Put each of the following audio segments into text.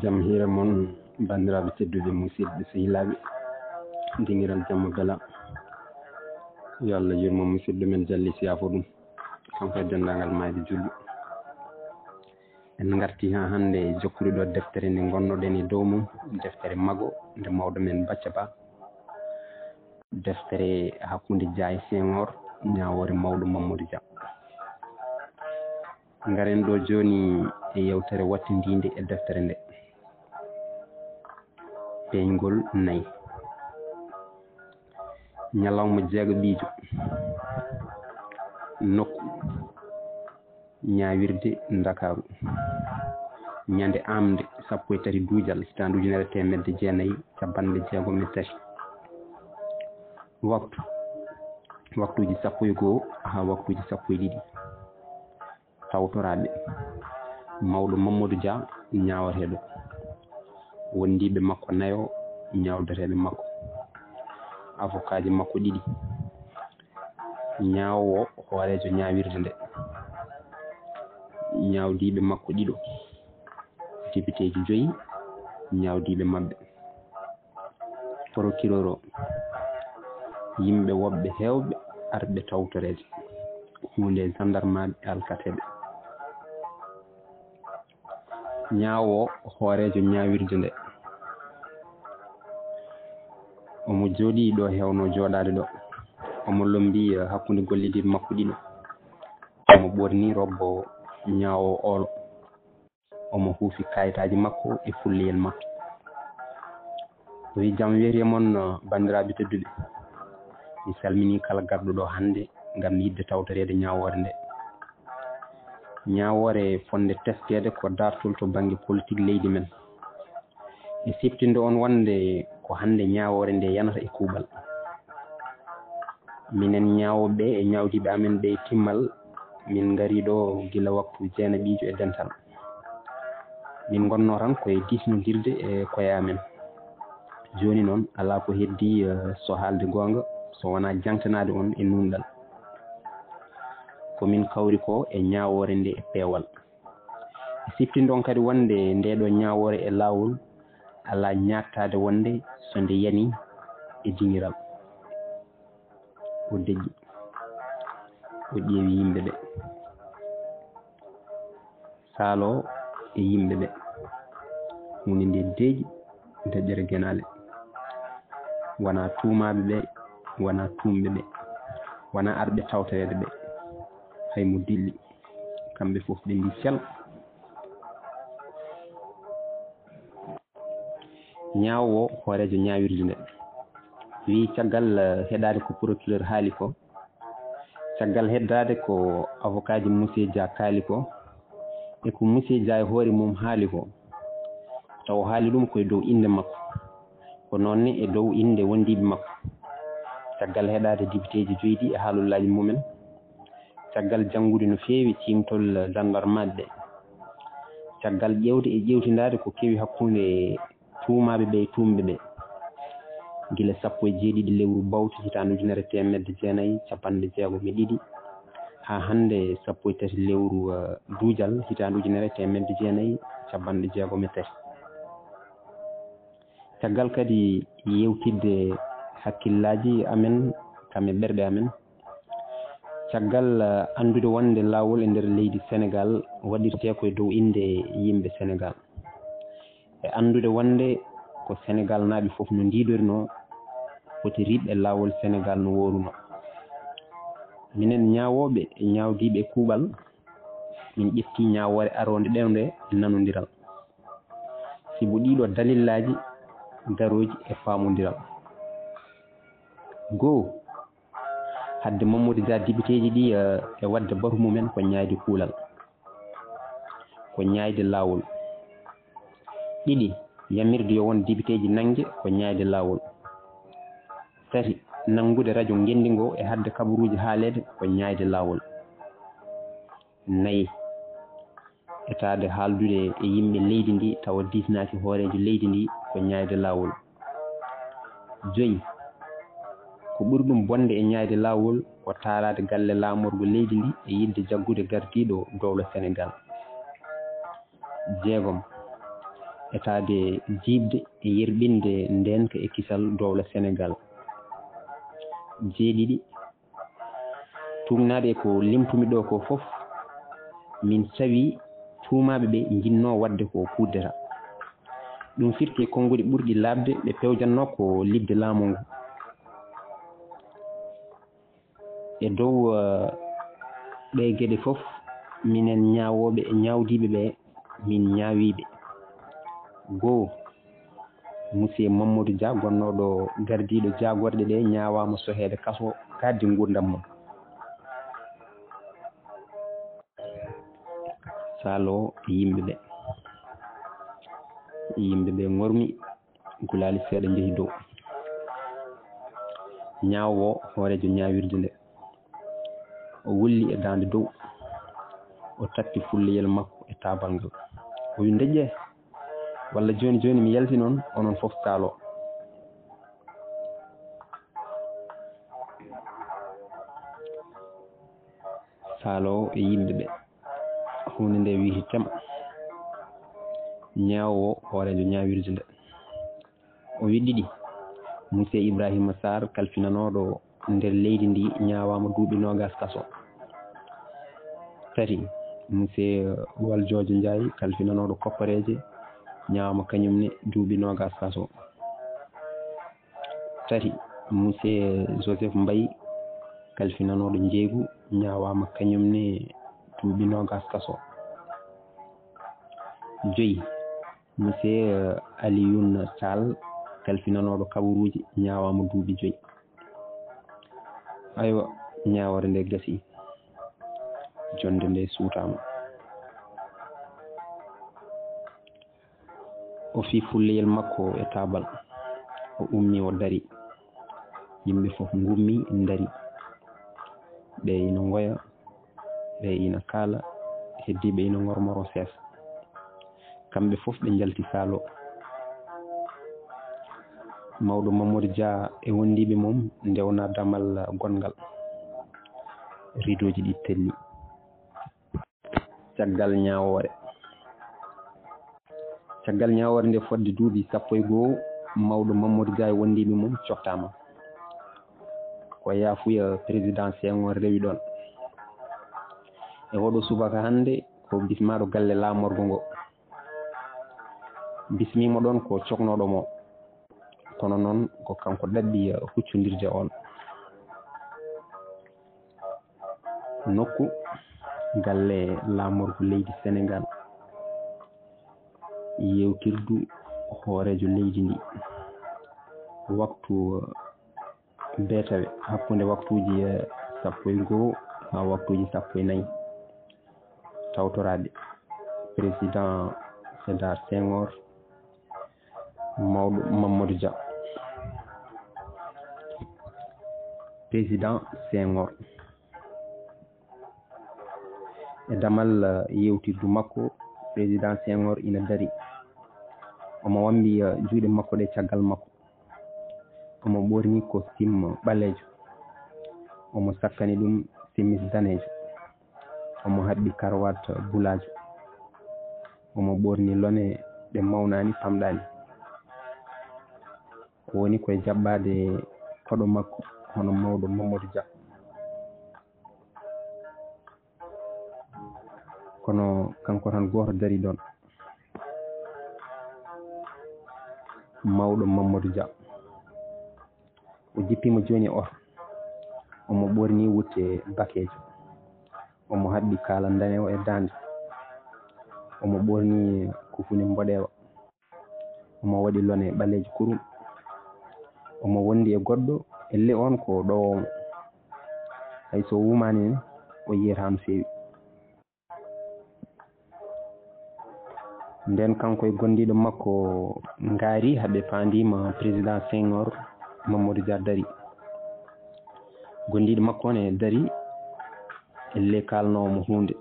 jam hira mon bandiraɓe tedduɓe musidɓe sehilaɓe dingiral jamma bela yo Allah yurmo musidɗo men jalli siyafo ɗum kanko e dendagal mayde julɓe en garti ha hande jokkude ɗo deftere nde gonnoɗen e dow mum deftere mago nde mawɗo men Bacca Ba deftere hakkude Dia e Senghor ñawore mawɗo Mamadou Dia garen ɗo joni e yewtere wattidinde e deftere nde peñgol nayyi ñalawma jeegoɓijo nokku ñawirde Dakaru ñande amde 13 duujal hitande ujunere temedde jeenayyi capanɗe jeegom e tati waktuji 11 ha waktuji 12 tawtoraɓe mawɗo Mamadou Dia ñawateɗo wondiɓe makko nayo ñawdateɓe makko avocat ji makko ɗiɗi ñawowo hoorejo ñawirde nde ñawdiɓe makko ɗiɗo député ji 5 ñawdiɓe mabɓe procureur o yimɓe woɓɓe hewɓe arɓe tawtorede hunde gendarme e alkateɓe ñawo hoorejo ñawirde nde omo jooɗi ɗo hewno joɗade ɗo omo lombi hakkude gollidiɓe makko ɗiɗo omo ɓorni robbo ñawo olo omo huufi kayitaji makko e fulliyel makko o wi jaam weeri moon bandiraɓe tedduɓe mi salmini kala garɗo ɗo hande ngam yidde tawtorede ñawore nde ñawore fonde teskede ko dartol to banggue politique leydi men e siftinde on wonde ko hande ñawore nde yanata e kuuɓal minen ñawoɓe e ñawdiɓe amen ɓe timmal min gari ɗo gila waktu jeenaɓijo e dental min gonno tan koye disnodirde e koye amen joni noon ala ko heddi so haalde gonga so wona jangtanade on e nunɗal komin kawri ko e ñawore nde e peewal e siftinde on kadi wonde ndeɗo ñawore e lawol ala ñattade wonde so nde yani e dingiral o deƴƴi o ƴeewi yimɓe ɓe saalo e yimɓe ɓe hunde nde deeƴi deƴƴere guenale wona tuumaɓe ɓe wona tumɓe ɓe wona arɓe tawtorede ɓe haymo dilli kamɓe foof ɓe ndi sel ñawowo hoorejo ñawirde nde wi caggal heɗade ko procureur haali ko caggal heddade ko avocat ji monsieur Dia kaali ko e ko monsieur Dia e hoore mum haali ko taw haali ɗum koye dow inde makko ko noonne e dow inde wondiɓe makko caggal heɗade député ji 5 ɗi e haalullaji mumen caggal janngude no feewi timtol gendarme ɓe caggal ƴewde e ƴewtidade ko kewi hakkude tuumaɓe ɓe e tumɓe ɓe gila 17 lewru bawti hitande ujunere temedde jeenayyi capanɗe jeegom e ɗiɗi ha hande 13 lewru duujal hitande ujunere temedde jeenayyi capanɗe jeegom e tati caggal kadi yewtidde hakkillaji amen kam e ɓerɗe amen caggal andude wonde lawol e nder leydi Sénégal waɗirte koye dow inde yimɓe Sénégal e andude wonde ko Sénégal naaɓe foof no ndiɗorino foti riɓɓe lawol Sénégal no woruno minen ñawoɓe e ñawdiɓe e kuuɓal min ƴetti ñawore aronde ɗende nanodiral sibo ɗiɗo dalillaji daroji e famodiral goho hadde Mamadou Dia député ji ɗi e wadde batu mumen ko ñaayde kuulal ko ñaayde lawol ɗiɗi yamirde yo won député ji nanggue ko ñaayde lawol tati nangude radio gendingo e hadde kabaruji haalede ko ñaayde lawol nayyi etade haaldude e yimɓe leydi ndi tawa disnaki hoorejo leydi ndi ko ñaayde lawol 5 ko ɓuri ɗum bonde e ñaayde lawol ko taarade galle laamorgo leydi ndi e yidde jaggude gardiɗo dowla Sénégal 6 etade jibde e yerbinde ndenka e kisal dowla Sénégal. jeeɗiɗi tumnade ko limtumi ɗo ko fof min sawi tuumaɓe ɓe jinno wadde ko kuddera ɗum firti e konnguli ɓurɗi labde ɓe pewjanno ko libde laamu ngu e dow ɓe geɗe fof minen ñawoɓe e ñawdiɓe ɓe min ñaawiɓe. Goo monsieur Mamadou Dia gonnoɗo gardiɗo jagorɗe ɗe ñawama sohede kaso kaddi gurdam mum. Salo yimɓeɓe gormi gulali seeɗa jeehi dow ñawo hoorejo ñawirde nde o wulli e dande dow o tatti fulleyel makko e tabal ngal o wi deƴƴe walla joni joni mi yalti noon onon fof kaalo. Saalo e yimɓeɓe hunde nde witi tema ñawo hoorejo ñawirde nde o wi ɗiɗi monsieur Ibrahima Sarr kalfinanoɗo nder leydi ndi ñawama duuɓi 20 kaso. Tati monsieur Waljojo Ndiaye kalfinanoɗo koppareje ñawama kañumne duuɓi 20 kaso. Tati monsieur Joseph Mbaye kalfinanoɗo jeegu ñawama kañumne duuɓi 20 kaso. Joyi monsieur Alioune Sall kalfinanoɗo kabaruji ñawama duuɓi 5. aywa ñawore nde gasi jonde nde suutama. O fi fulleyel makko e tabal o ummi o dari yimɓe fof gummi dari ɓe ina goya ɓe ina kaala heddiɓe ina gormoro seesa kamɓe fof ɓe jalti saalo. mawɗo Mamadou Dia e wondiɓe mum ndewna damal gongal ridoji ɗi telli caggal ñawore nde fodde duuɓi 11 mawɗo Mamadou Dia e wondiɓe mum cottama ko yafuya président Senghor rewi ɗon e oɗo subaka hande ko bismaɗo galle laamorgo ngo bismimo ɗon ko coknoɗomo kono noon ko kanko ɗaɓɓi huccodirde on nokku galle laamorgo leydi Sénégal yewtirdu hoorejo leydi ndi waktu beetawe hakkunde waktuji 11 ha waktuji 14 tawtoraɓe président Sédar Senghor mawɗo Mamadou Dia. président Senghor e damal yewtirdu makko président Senghor ina dari omo wambi juuɗe makko ɗe caggal makko omo ɓorni costume ɓalejo omo sakkani ɗum chemise danejo omo haɓɓi karawat bulajo omo ɓorni lone ɗe mawnani famɗani o woni koye jaɓɓade koɗo makko hono mawɗo Mamadou Dia kono kanko tan goto dari ɗon mawɗo Mamadou Dia o jippima joni oto omo ɓorni wutte bakejo omo haɓɓi kaala danewo e dande omo ɓorni kufuni mboɗewa omo waɗi lone ɓalejo kurum omo wondi e goɗɗo elle on ko ɗowomo hayso wumani ni o yiyata no fewi nden kanko e gondiɗo makko ngaari haɓe pandima président Senghor Mamadou Dia dari gondiɗo makko ne dari elle kalnowomo hunde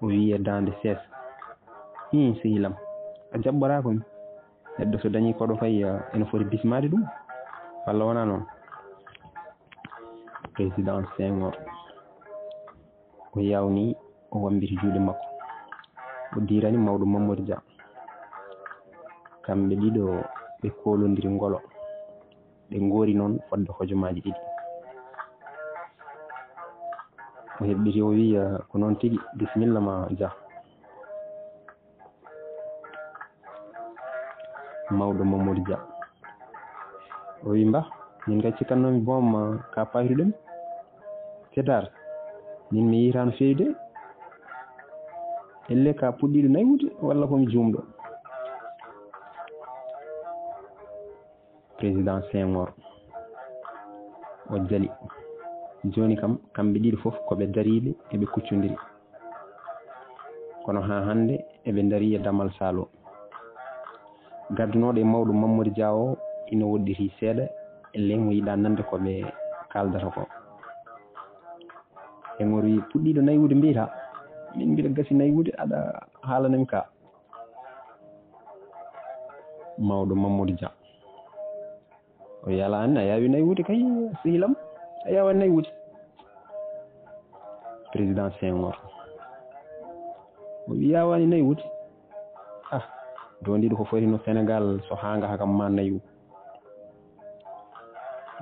o wi e dande seesa sehilam a jaɓɓora komi neɗɗo so dañi koɗo fay ene foti bismade ɗum walla wona noon. président Senghor o yawni o wambiti juuɗe makko o dirani mawɗo Mamadou Dia kamɓe ɗiɗo ɓe kolodiri ngolo ɓe ngori noon fodde hojomaji ɗiɗi. o heɓɓiti o wi ko noon tigi bisimilla ma Dia. mawɗo Mamadou Dia o wi mba min kay cikkannomi boom ka payruɗen Sédar min mi yitano fewi de elle ka puɗɗiɗo naywude walla komi jumɗo. président Senghor o jali joni kam kamɓe ɗiɗi fof koɓe dariɓe eɓe kuccodiri kono ha hande eɓe daari e Damal Salo. gaddunoɗo e mawɗo Mamadou Dia o ina woɗɗiti seeɗa elle mo yiɗa nande koɓe kaldata ko. Senghor wi puɗɗiɗo naywude mbiyata min mbiɗa gasi naywude aɗa haalanami ka. mawɗo Mamadou Dia o wi ala anne a yawi naywude kay sehilam a yawa naywude. président Senghor o wi yawani naywude dondiɗo ko foti no Sénégal so hanga kam ma naywu.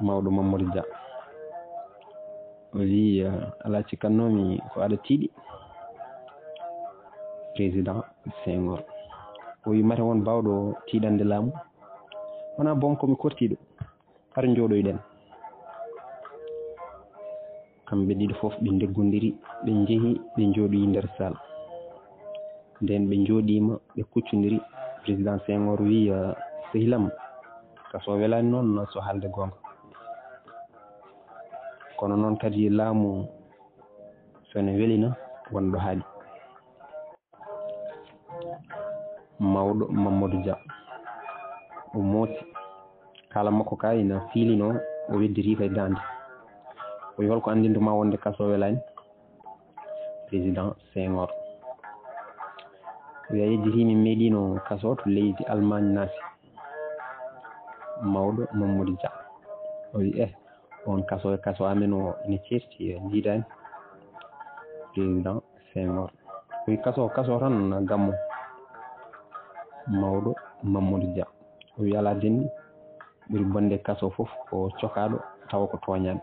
mawɗo Mamadou Dia o wi ala cikkannomi ko aɗa tiiɗi. président Senghor o wi mate won bawɗo tiiɗande laamu wona boom komi kortiɗo har jooɗoyɗen. kamɓe ɗiɗo fof ɓe deggodiri ɓe jeehi ɓe jooɗoyi nder salle nden ɓe jooɗima ɓe kuccodiri. président Senghor wi sehilam kaso welani noon so haalde gonga kono noon kadi laamu sone welina wonɗo haali. mawɗo Mamadou Dia o moosi kala makko ka ina fiilino o weddiri kay dande o wi holko andinduma wonde kaso welani. président Senghor wi a yejjiti min meeɗino kaso to leydi Allemagne naati. mawɗo Mamadou Dia o wi on kaso e kaso amen o ene certi jiidani. président Senghor o wi kaso tan gammo. mawɗo Mamadou Dia o wi ala denni ɓuri bonde kaso fof ko cokaɗo tawa ko toñaɗo.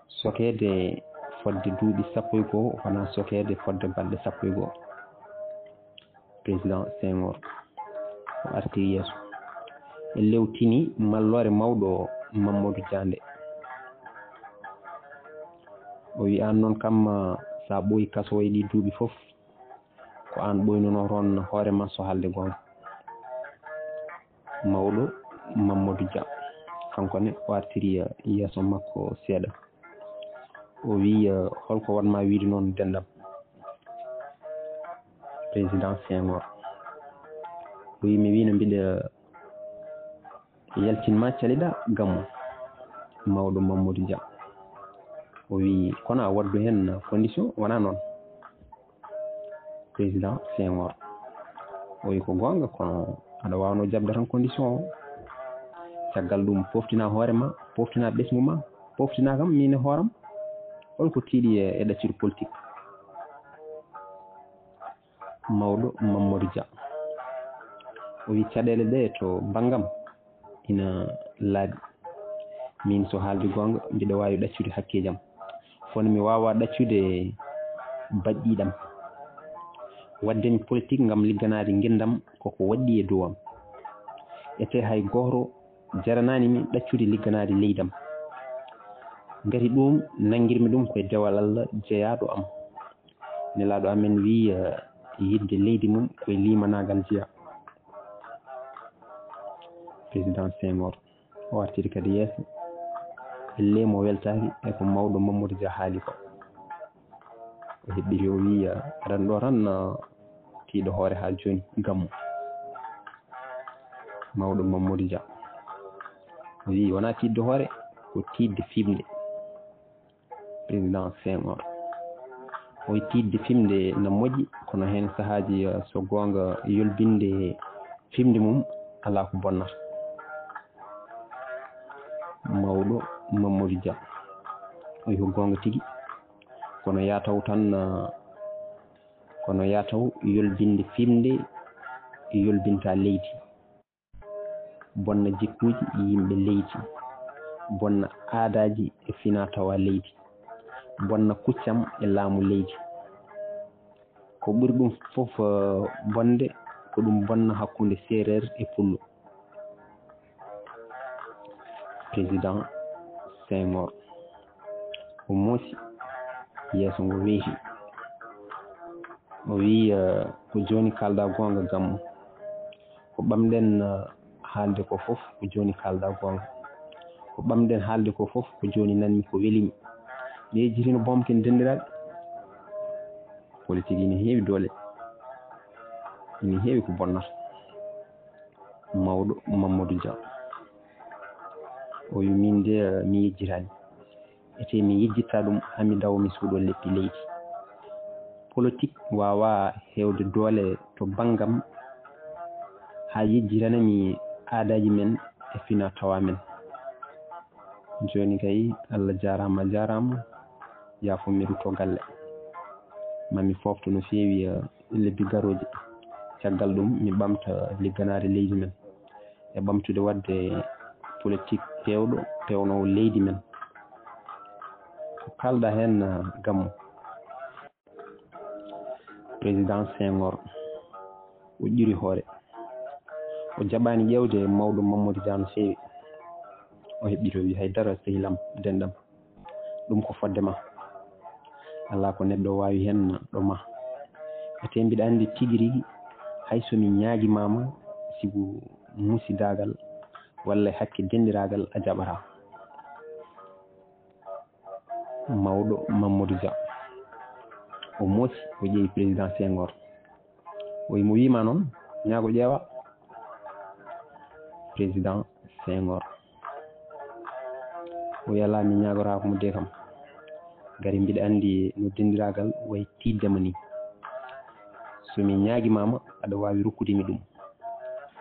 sokede fodde duuɓi 11 wona sokede fodde balɗe 11. président Senghor o artiri yeeso e lewtini mallore mawɗo Mamadou Dia nde o wi an noon kam sa ɓooyi kaso e ɗi duuɓi fof ko an ɓoynuno toon hoorema so haalde gonga. mawɗo Mamadou Dia kankone o artiri yeeso makko seeɗa o wi holko wonma wiide noon dendam. président Senghor o wi mi wino mbiɗa yaltinma caliɗa gammu. mawɗo Mamadou Dia o wi kono a waddu hen condition wona noon. président Senghor o wi ko gonga kono aɗa wawno jabde tan condition o caggal ɗum poftina hoorema poftina ɓesmu ma poftina kam min e hooram holko tiiɗi e ɗaccude politique. mawɗo Mamadou Dia o wi caɗele ɗe to banggam ina laaɓi min so haalde gonga mbiɗa wawi ɗaccude hakke jam kono mi wawa ɗaccude baɗɗiɗam waddemi politique ngam ligganade gendam koko waɗɗi e dowam ete hay goto jaranani mi ɗaccude ligganade leydam gati ɗum nanguirmi ɗum koye dewal Allah jeeyaɗo am nelaɗo amen wi yidde leydi mum koye limanagal jeeya. président Senghor o artiri kadi yeeso elle mo weltaki e ko mawɗo Mamadou Dia haali ko o heɓɓiri o wi aɗan ɗo tan tiiɗo hoore ha joni gammu. mawɗo Mamadou Dia o wi wona tiidde hoore ko tiidde fimde. président Senghor o wi tiidde fimde no moƴƴi kono hen sahaji so gonga yolbinde fimde mum ala ko bonnata. mawɗo Mamadou Dia o wi ko gonga tigui kono yataw tan kono yataw yolbinde fimde yolbinta leydi bonna jikkuji yimɓe leydi, bonna aadaji e finatawa leydi, bonna kuccam e laamu leydi. Ko ɓuri ɗum fof bonde ko ɗum bonna hakkunde Seereer e Pullo. Président Senghor o moosi yeeso ngo weeti, o wi ko joni kalda gonga Gammu, ko ɓamɗen haalde ko fof ko joni kalda gonga, ko ɓamɗen haalde ko fof ko joni nanmi ko welimi. Mi yejjitino bomken dendiraɓe, politique ina heewi doole, ina heewi ko bonnata. Mawɗo Mamadou Dia o wi min de mi yejjitani, ete mi yejjitta ɗum hami daw mi suuɗo leppi leydi. Politique wawa hewde doole to banggam ha yejjitanami aadaji men e fina tawa men. Joni kay Allah jarama jarama, yaafo mi rutto galle mami fofto no feewi lebbi garoje. Caggal ɗum mi ɓamta ligganade leydi men e ɓamtude wadde politique pewnowo leydi men. Ko kalɗa hen Gammu, président Senghor o ƴuri hoore, o jaɓani ƴewde mawɗo Mamadou Dia no feewi. O heɓɓi to wi haydara sehilam denɗam, ɗum ko fodde ma, ala ko neɗɗo wawi hen ɗo ma. Ete mbiɗa andi tigui rigui hay somi ñaaguimama sibu musidagal walla hakke dendiragal a jaɓata. Mawɗo Mamadou Dia o moosi o ƴeewi président Senghor, o wi mo wima noon ñaago ƴeewa. Président Senghor o wi ala mi ñagorako mo de kam, gari mbiɗa andi no dendiragal way tiddema ni. Somi ñaaguimama aɗa wawi rokkudemi ɗum,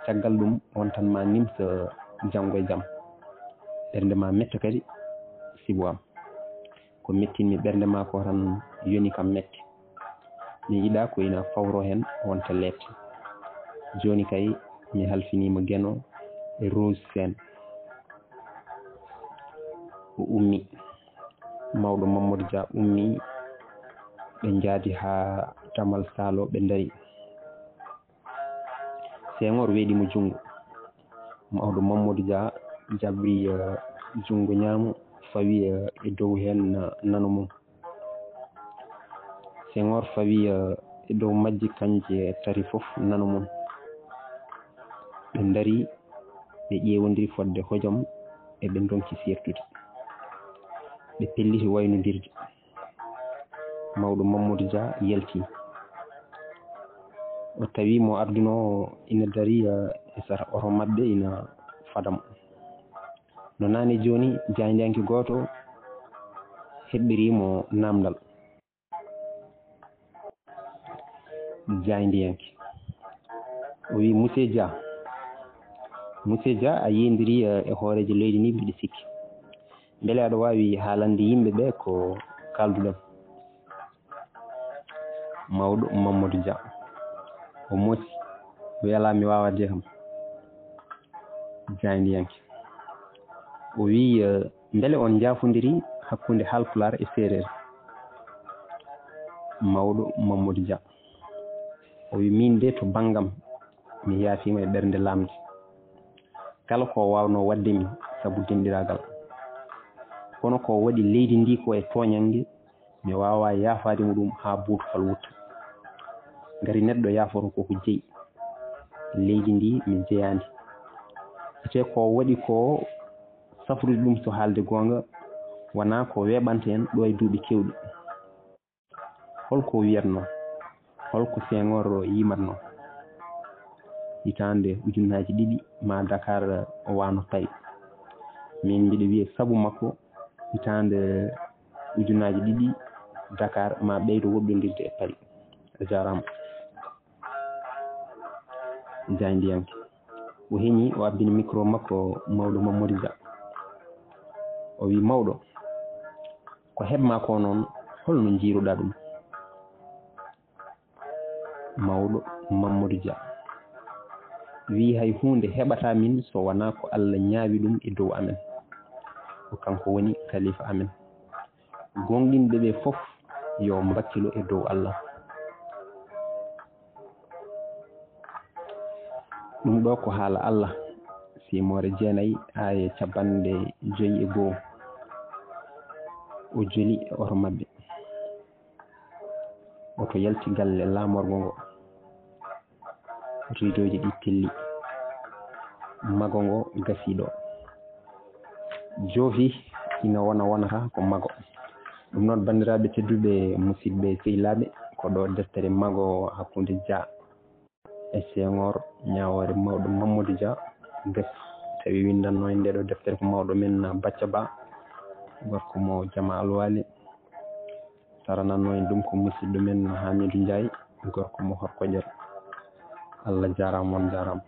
caggal ɗum on tan ma nimsa janggo e jaam. Ɓernde ma metta kadi sibu am, ko mettinmi ɓernde ma ko tan yoni kam metti. Mi yiɗa ko ina fawro hen wonta lette. Joni kay mi halfinima Gueno e Rose Sène. O ummi, mawɗo Mamadou Dia ummi, ɓe jaadi ha Tamal Salo ɓe dari. Senghor weeɗimo jungo, mawɗo Mamadou Dia jabri jungo ñaamo fawi e dow hen nano mum. Senghor fawi e dow majji kanje tari fof nano mum. Ɓe dari ɓe ƴewodiri fodde hojom e ɓe donki sertude, ɓe pelliti waynodirde. Mawɗo Mamadou Dia yalti, o tawi mo arduno ina dari e sara oto mabɓe ina fadamo. No nane joni jayndiyanke goto heɓɓirimo namdal. Jayndiyanke o wi monsieur Dia a yendiri e hoorejo leydi ni mbiɗa sikki, beele aɗa wawi haalande yimɓeɓe ko kalduɗen. Mawɗo Mamadou Dia o moosi o wi ala mi wawa de kam. Jayndiyanke o wi beele on jafodiri hakkude Halpular e Seereer. Mawɗo Mamadou Dia o wi min de to banggam mi yaafima e ɓernde lamde, kala ko wawno waddemi saabu dendiragal, kono ko waɗi leydi ndi ko e toñangue mi wawa yaafademo ɗum ha buutufal wutta. Gari neɗɗo yaafoto koko jeeyi, leydi ndi mi jeyandi. Ete ko waɗi ko safrude ɗum so haalde gonga wona ko weɓanta en ɗo e duuɓi kewɗi. Holko wiyatno, holko Senghor yimatno? Hitande ujunnaji ɗiɗi ma Dakar o wano tawi. Min mbiɗa wiya saabu makko hitande ujunnaji ɗiɗi Dakar ma ɓeydo woɗɗodirde e Paris. A jarama. Jayndiyanke o heñi o abbini micro makko mawɗo Mamadou Dia. O wi mawɗo, ko heɓma ko noon holno jiiruɗa ɗum? Mawɗo Mamadou Dia wi hay hunde heɓata min so wona ko Allah ñaawi ɗum e dow amen ko kanko woni khalifa amen gonɗinɓe ɓe fof yo mbakkilo e dow Allah ɗum ɗo ko haala Allah simore 9 aya 51 o joli e oto mabɓe oto yalti galle laamorgo ngo ridoji ɗi telli mago ngo gasiɗo joofi ina wonata ko mago ɗum noon bandiraɓe tedduɓe musidɓe sehilaɓe ko ɗo deftere mago hakkude Dia e Senghor ñawore mawɗo Mamadou Dia gasi tawi windanno e nde ɗo deftere ko mawɗo men Bacca Ba gorko mo Jama Alwali sarananno en ɗum ko musidɗo men Hamidou Ndiaye gorko mo Horkoƴere Allah jarama on jarama